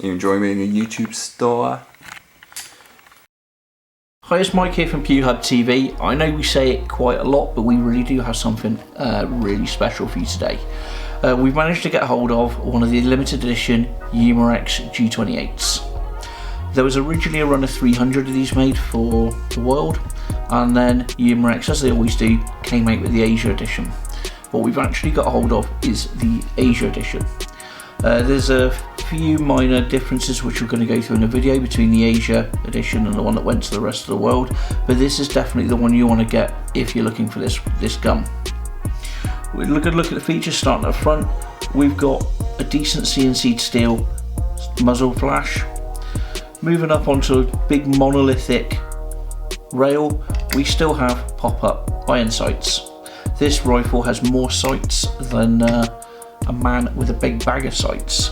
You enjoy being a YouTube star? Hi, it's Mike here from Bipod TV. I know we say it quite a lot, but we really do have something really special for you today. We've managed to get hold of one of the limited edition Umarex G28s. There was originally a run of 300 of these made for the world, and then Umarex, as they always do, came out with the Asia edition. What we've actually got hold of is the Asia edition. There's a few minor differences which we're going to go through in the video between the Asia edition and the one that went to the rest of the world, but this is definitely the one you want to get if you're looking for this gun. We'll look at the features. Starting at the front, we've got a decent CNC steel muzzle flash. Moving up onto a big monolithic rail, we still have pop-up iron sights. This rifle has more sights than a man with a big bag of sights.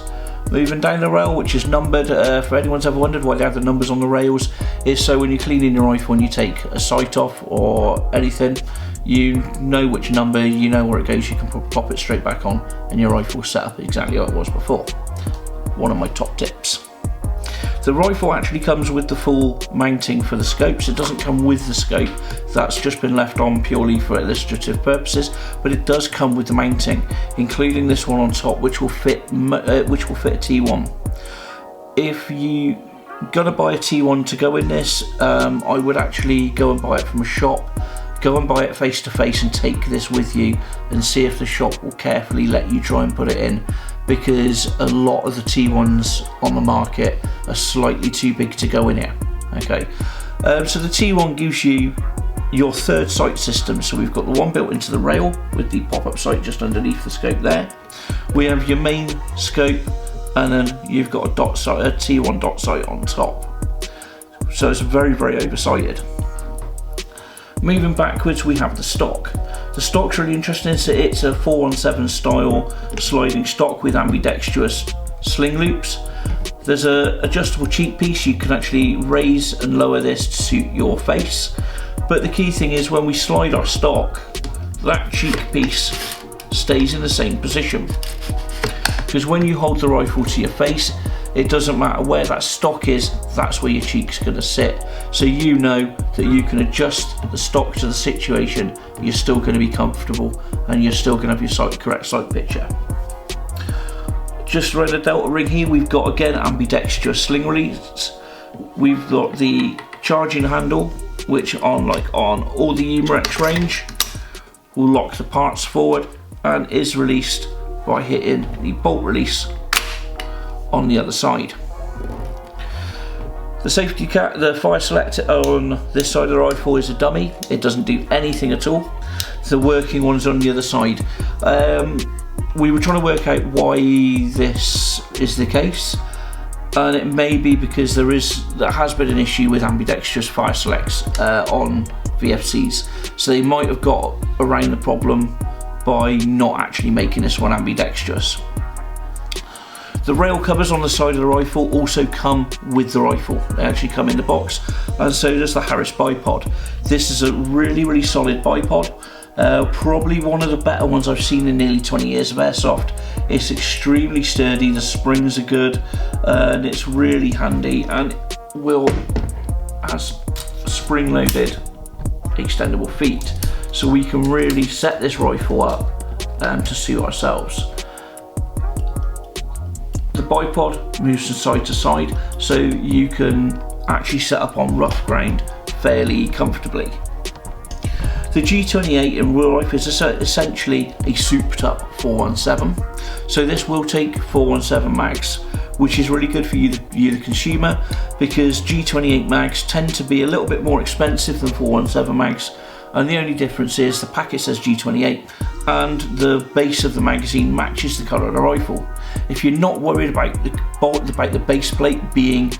Moving down the rail, which is numbered, for anyone's ever wondered why they have the numbers on the rails, is so when you're cleaning your rifle and you take a sight off or anything, you know which number, you know where it goes, you can pop it straight back on and your rifle set up exactly how it was before. One of my top tips. The rifle actually comes with the full mounting for the scopes. It doesn't come with the scope, that's just been left on purely for illustrative purposes, but it does come with the mounting, including this one on top, which will fit a T1. If you gonna buy a T1 to go in this, I would actually go and buy it from a shop. Go and buy it face to face and take this with you and see if the shop will carefully let you try and put it in, because a lot of the T1s on the market are slightly too big to go in here. Okay, so the T1 gives you your third sight system. So we've got the one built into the rail with the pop-up sight just underneath the scope there. We have your main scope, and then you've got a dot sight, a T1 dot sight on top. So it's very, very oversighted. Moving backwards, we have the stock. The stock's really interesting, so it's a 417 style sliding stock with ambidextrous sling loops. There's a adjustable cheek piece, you can actually raise and lower this to suit your face. But the key thing is when we slide our stock, that cheek piece stays in the same position. Because when you hold the rifle to your face, it doesn't matter where that stock is, that's where your cheek's going to sit. So you know that you can adjust the stock to the situation, you're still going to be comfortable and you're still going to have your correct sight picture. Just around the delta ring here, we've got again ambidextrous sling release. We've got the charging handle, which on all the Umarex range will lock the parts forward and is released by hitting the bolt release on the other side. The safety cap, the fire selector on this side of the rifle is a dummy. It doesn't do anything at all. The working one's on the other side. We were trying to work out why this is the case, and it may be because there has been an issue with ambidextrous fire selects on VFCs. So they might have got around the problem by not actually making this one ambidextrous. The rail covers on the side of the rifle also come with the rifle. They actually come in the box, and so does the Harris Bipod. This is a really, really solid bipod. Probably one of the better ones I've seen in nearly 20 years of airsoft. It's extremely sturdy, the springs are good, and it's really handy, and has spring-loaded extendable feet. So we can really set this rifle up to suit ourselves. The bipod moves from side to side, so you can actually set up on rough ground fairly comfortably. The G28 in real life is essentially a souped up 417. So this will take 417 mags, which is really good for you the consumer, because G28 mags tend to be a little bit more expensive than 417 mags, and the only difference is the packet says G28 and the base of the magazine matches the colour of the rifle. If you're not worried about the base plate being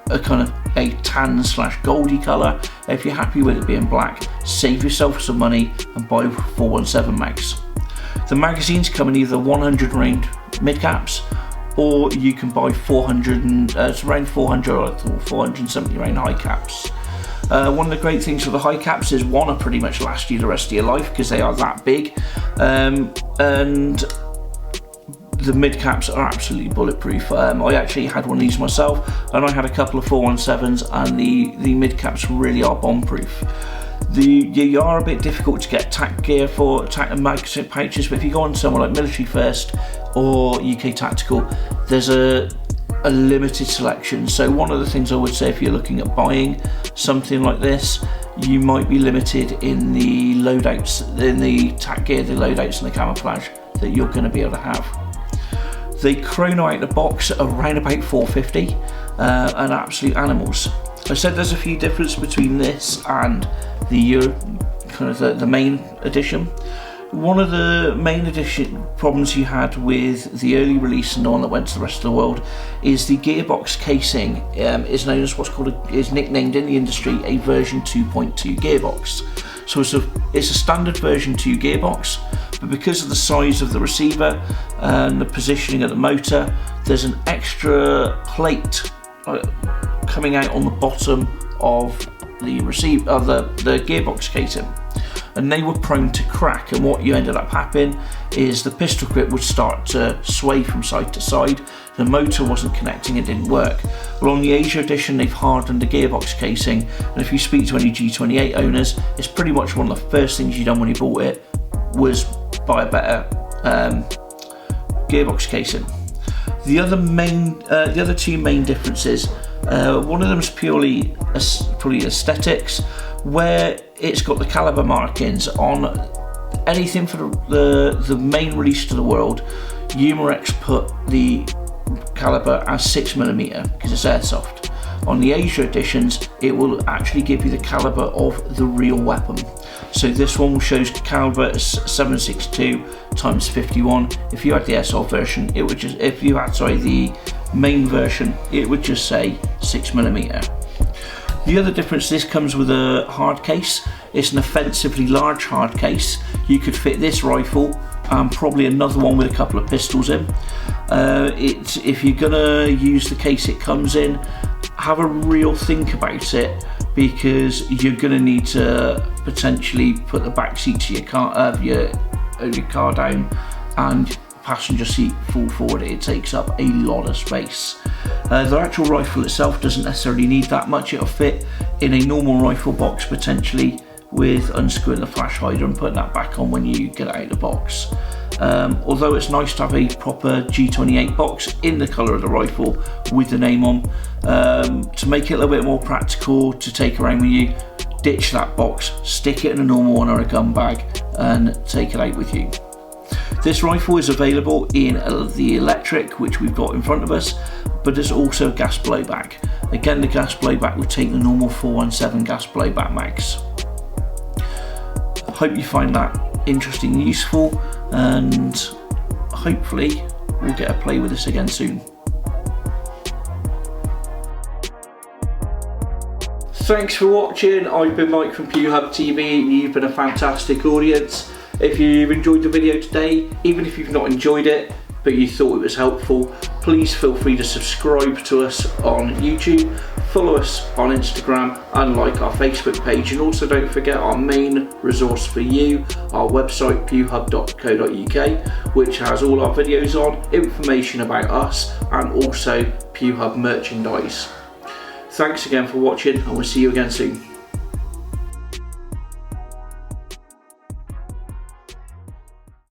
a kind of a tan / goldy colour, if you're happy with it being black, save yourself some money and buy 417 mags. The magazines come in either 100 round mid caps, or you can buy 400 it's around 400 or 470 round high caps. One of the great things with the high caps is one, will pretty much last you the rest of your life because they are that big, and the mid caps are absolutely bulletproof. I actually had one of these myself, and I had a couple of 417s, and the mid caps really are bomb proof. You are a bit difficult to get tack gear for tack and magazine pouches, but if you go on somewhere like Military First or UK Tactical, there's a limited selection. So one of the things I would say, if you're looking at buying something like this, you might be limited in the loadouts, in the tack gear, the loadouts and the camouflage that you're going to be able to have. They chrono out the box around about 450 and absolute animals. I said there's a few differences between this and the kind of the main edition. One of the main edition problems you had with the early release and the one that went to the rest of the world is the Gearbox casing is known as is nicknamed in the industry a version 2.2 gearbox. So it's a standard version 2 gearbox, but because of the size of the receiver and the positioning of the motor, there's an extra plate coming out on the bottom of the gearbox casing, and they were prone to crack, and what you ended up happening is the pistol grip would start to sway from side to side. The motor wasn't connecting, it didn't work. Well, on the Asia edition they've hardened the gearbox casing, and if you speak to any G28 owners, it's pretty much one of the first things you done when you bought it was buy a better gearbox casing. The other two main differences, one of them is purely aesthetics, where it's got the caliber markings on anything for the main release to the world. Umarex put the caliber as 6mm because it's airsoft. On the Asia editions, it will actually give you the caliber of the real weapon. So this one shows caliber as 7.62 × 51. If you had the airsoft version, it would just, if you had the main version, it would just say 6mm. The other difference, this comes with a hard case. It's an offensively large hard case. You could fit this rifle and probably another one with a couple of pistols in. If you're gonna use the case it comes in, have a real think about it, because you're gonna need to potentially put the back seat to your car down and passenger seat full forward. It takes up a lot of space. The actual rifle itself doesn't necessarily need that much. It'll fit in a normal rifle box potentially, with unscrewing the flash hider and putting that back on when you get it out of the box. Although it's nice to have a proper G28 box in the colour of the rifle with the name on, to make it a little bit more practical to take around with you, ditch that box, stick it in a normal one or a gun bag and take it out with you. This rifle is available in the electric, which we've got in front of us, but there's also gas blowback. Again, the gas blowback would take the normal 417 gas blowback mags. I hope you find that interesting and useful, and hopefully we'll get a play with this again soon. Thanks for watching. I've been Mike from PewHub TV, and you've been a fantastic audience. If you've enjoyed the video today, even if you've not enjoyed it but you thought it was helpful, please feel free to subscribe to us on YouTube, follow us on Instagram and like our Facebook page, and also don't forget our main resource for you, our website pewhub.co.uk, which has all our videos on, information about us and also PewHub merchandise. Thanks again for watching, and we'll see you again soon.